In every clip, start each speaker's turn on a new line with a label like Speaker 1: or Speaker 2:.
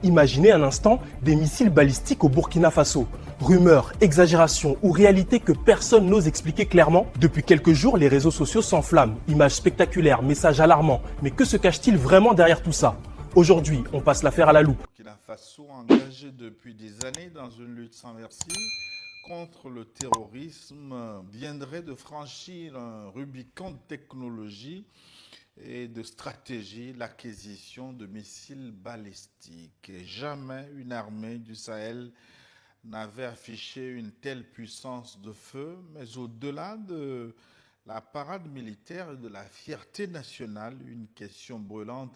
Speaker 1: Imaginez un instant des missiles balistiques au Burkina Faso. Rumeurs, exagérations ou réalité que personne n'ose expliquer clairement. Depuis quelques jours, les réseaux sociaux s'enflamment. Images spectaculaires, messages alarmants. Mais que se cache-t-il vraiment derrière tout ça? Aujourd'hui, on passe l'affaire à la loupe.
Speaker 2: Burkina Faso engagé depuis des années dans une lutte sans merci contre le terrorisme viendrait de franchir un Rubicon de technologie et de stratégie, l'acquisition de missiles balistiques. Et jamais une armée du Sahel n'avait affiché une telle puissance de feu, mais au-delà de la parade militaire et de la fierté nationale, une question brûlante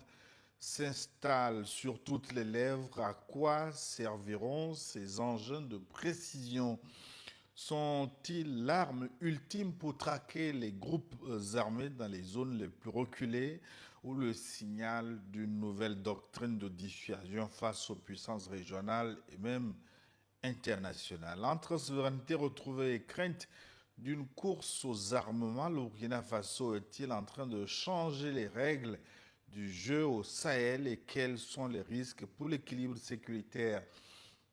Speaker 2: s'installe sur toutes les lèvres. À quoi serviront ces engins de précision? Sont-ils l'arme ultime pour traquer les groupes armés dans les zones les plus reculées ou le signal d'une nouvelle doctrine de dissuasion face aux puissances régionales et même internationales? Entre souveraineté retrouvée et crainte d'une course aux armements, le Burkina Faso est-il en train de changer les règles du jeu au Sahel et quels sont les risques pour l'équilibre sécuritaire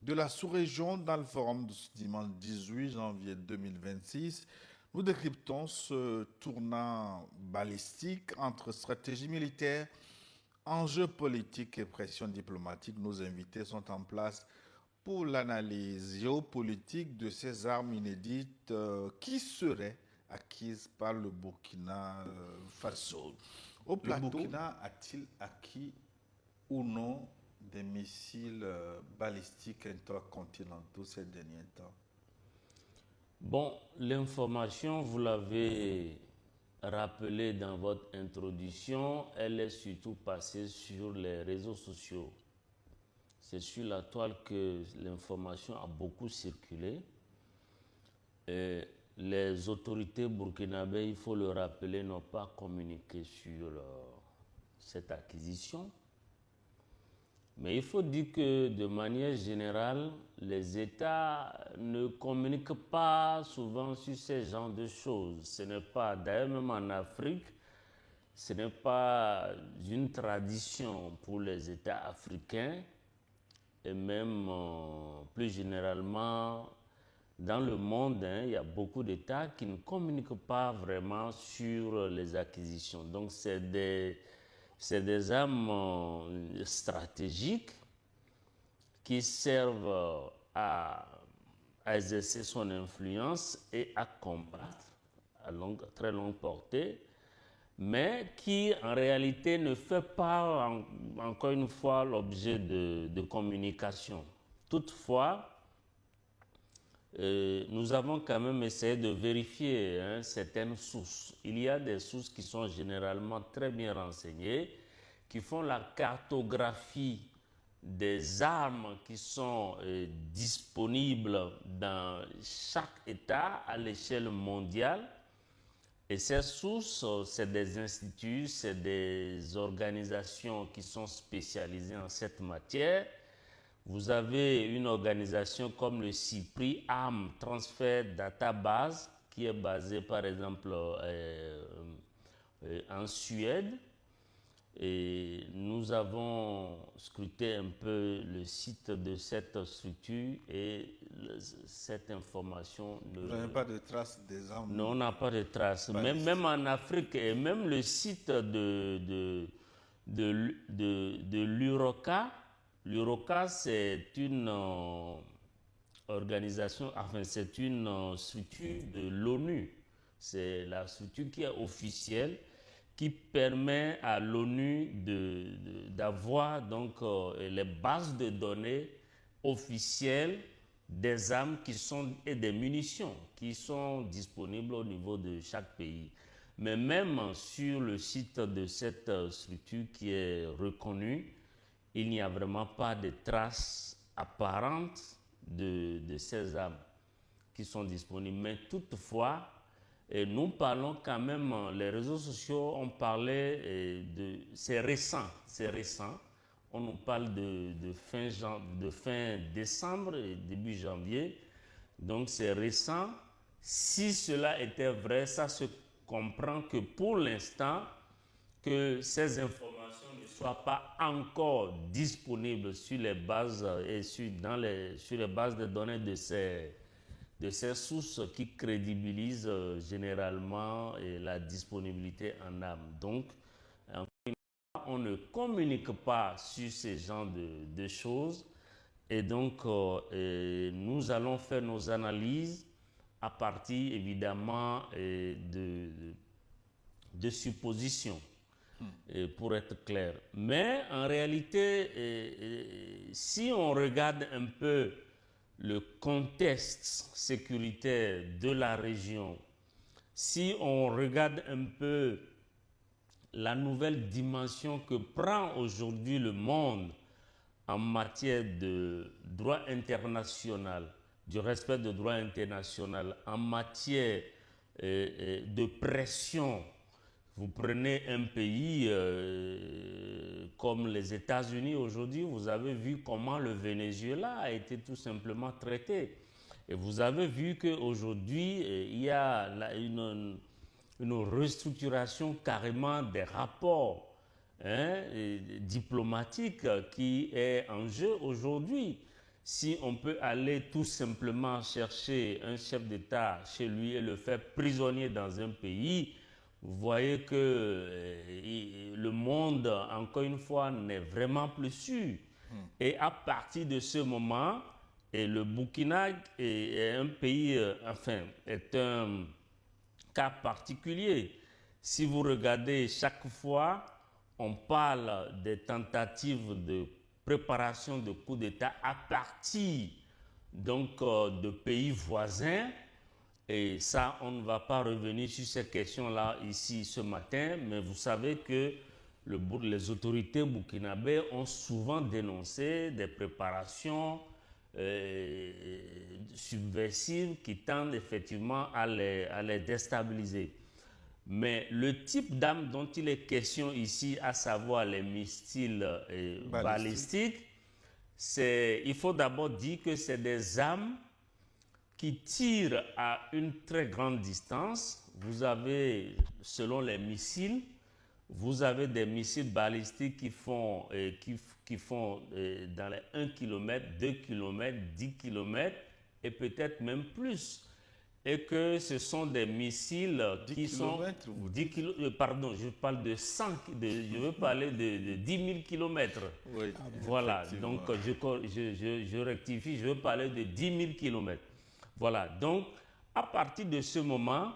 Speaker 2: de la sous-région? Dans le forum de ce dimanche 18 janvier 2026, nous décryptons ce tournant balistique entre stratégie militaire, enjeux politiques et pression diplomatique. Nos invités sont en place pour l'analyse géopolitique de ces armes inédites qui seraient acquises par le Burkina Faso. Au plateau, le Burkina a-t-il acquis ou non des missiles balistiques intercontinentaux ces derniers temps?
Speaker 3: Bon, l'information, vous l'avez rappelé dans votre introduction, elle est surtout passée sur les réseaux sociaux. C'est sur la toile que l'information a beaucoup circulé. Et les autorités burkinabées, il faut le rappeler, n'ont pas communiqué sur cette acquisition. Mais il faut dire que de manière générale, les États ne communiquent pas souvent sur ce genre de choses. Ce n'est pas, d'ailleurs même en Afrique, ce n'est pas une tradition pour les États africains et même plus généralement dans le monde, il y a beaucoup d'États qui ne communiquent pas vraiment sur les acquisitions. Donc c'est des armes stratégiques qui servent à exercer son influence et à combattre à très longue portée, mais qui en réalité ne fait pas encore une fois l'objet de communication. Toutefois, nous avons quand même essayé de vérifier certaines sources. Il y a des sources qui sont généralement très bien renseignées, qui font la cartographie des armes qui sont disponibles dans chaque État à l'échelle mondiale. Et ces sources, c'est des instituts, c'est des organisations qui sont spécialisées en cette matière. Vous avez une organisation comme le CIPRI, Arm Transfer Database, qui est basée par exemple en Suède. Et nous avons scruté un peu le site de cette structure et cette information...
Speaker 2: Vous n'avez pas de traces des armes?
Speaker 3: Non, on n'a pas de traces. Même en Afrique, et même le site de l'UROCA, l'UROCA, c'est une organisation, enfin c'est une structure de l'ONU. C'est la structure qui est officielle, qui permet à l'ONU d'avoir donc les bases de données officielles des armes et des munitions qui sont disponibles au niveau de chaque pays. Mais même sur le site de cette structure qui est reconnue, il n'y a vraiment pas de traces apparentes de ces armes qui sont disponibles. Mais toutefois, et nous parlons quand même, les réseaux sociaux ont parlé c'est récent. On nous parle de fin décembre et début janvier. Donc c'est récent. Si cela était vrai, ça se comprend que pour l'instant, que ces informations ne soit pas encore disponible sur les bases et sur les bases de données de ces sources qui crédibilisent généralement la disponibilité en âme. Donc, on ne communique pas sur ces genres de choses et donc nous allons faire nos analyses à partir évidemment de suppositions, pour être clair. Mais en réalité, si on regarde un peu le contexte sécuritaire de la région, si on regarde un peu la nouvelle dimension que prend aujourd'hui le monde en matière de droit international, du respect du droit international, en matière de pression. Vous prenez un pays comme les États-Unis aujourd'hui, vous avez vu comment le Venezuela a été tout simplement traité. Et vous avez vu qu'aujourd'hui, il y a une restructuration carrément des rapports diplomatiques qui est en jeu aujourd'hui. Si on peut aller tout simplement chercher un chef d'État chez lui et le faire prisonnier dans un pays, vous voyez que le monde, encore une fois, n'est vraiment plus sûr. Et à partir de ce moment, le Burkina est un pays, est un cas particulier. Si vous regardez, chaque fois, on parle des tentatives de préparation de coup d'État à partir donc, de pays voisins. Et ça, on ne va pas revenir sur ces questions-là ici ce matin, mais vous savez que les autorités burkinabées ont souvent dénoncé des préparations subversives qui tendent effectivement à les déstabiliser. Mais le type d'armes dont il est question ici, à savoir les missiles balistiques, il faut d'abord dire que c'est des armes qui tirent à une très grande distance. Vous avez, selon les missiles, vous avez des missiles balistiques qui font dans les 1 km, 2 km, 10 km et peut-être même plus. Et que ce sont des missiles qui sont... 10 km, pardon, je parle de 100, je veux parler de 10 000 km. Oui, voilà, donc je rectifie, je veux parler de 10 000 km. Voilà, donc à partir de ce moment,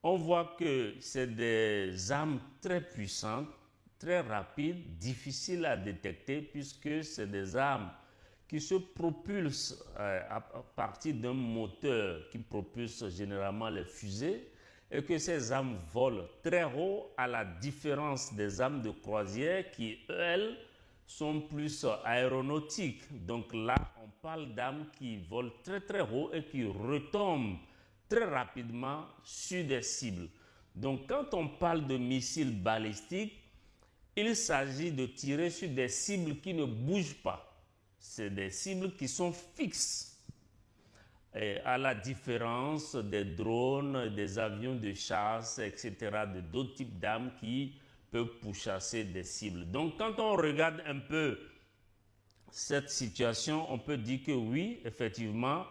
Speaker 3: on voit que c'est des armes très puissantes, très rapides, difficiles à détecter puisque c'est des armes qui se propulsent à partir d'un moteur qui propulse généralement les fusées et que ces armes volent très haut à la différence des armes de croisière qui, elles, sont plus aéronautiques. Donc là, on parle d'armes qui volent très très haut et qui retombent très rapidement sur des cibles. Donc quand on parle de missiles balistiques, il s'agit de tirer sur des cibles qui ne bougent pas. C'est des cibles qui sont fixes, et à la différence des drones, des avions de chasse, etc., d'autres types d'armes qui peuvent pourchasser des cibles. Donc quand on regarde un peu cette situation, on peut dire que oui, effectivement,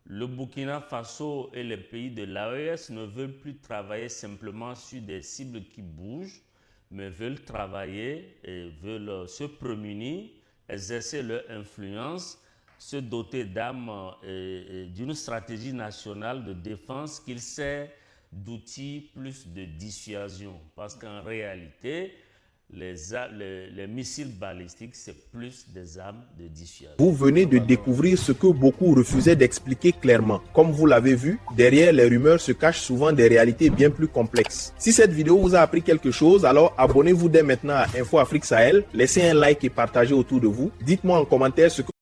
Speaker 3: le Burkina Faso et les pays de l'AES ne veulent plus travailler simplement sur des cibles qui bougent, mais veulent travailler et veulent se prémunir, exercer leur influence, se doter d'armes d'une stratégie nationale de défense qu'il sert d'outils plus de dissuasion. Parce qu'en réalité, les missiles balistiques, c'est plus des armes de dissuasion.
Speaker 1: Vous venez de découvrir ce que beaucoup refusaient d'expliquer clairement. Comme vous l'avez vu, derrière les rumeurs se cachent souvent des réalités bien plus complexes. Si cette vidéo vous a appris quelque chose, alors abonnez-vous dès maintenant à Info Afrique Sahel, laissez un like et partagez autour de vous. Dites-moi en commentaire ce que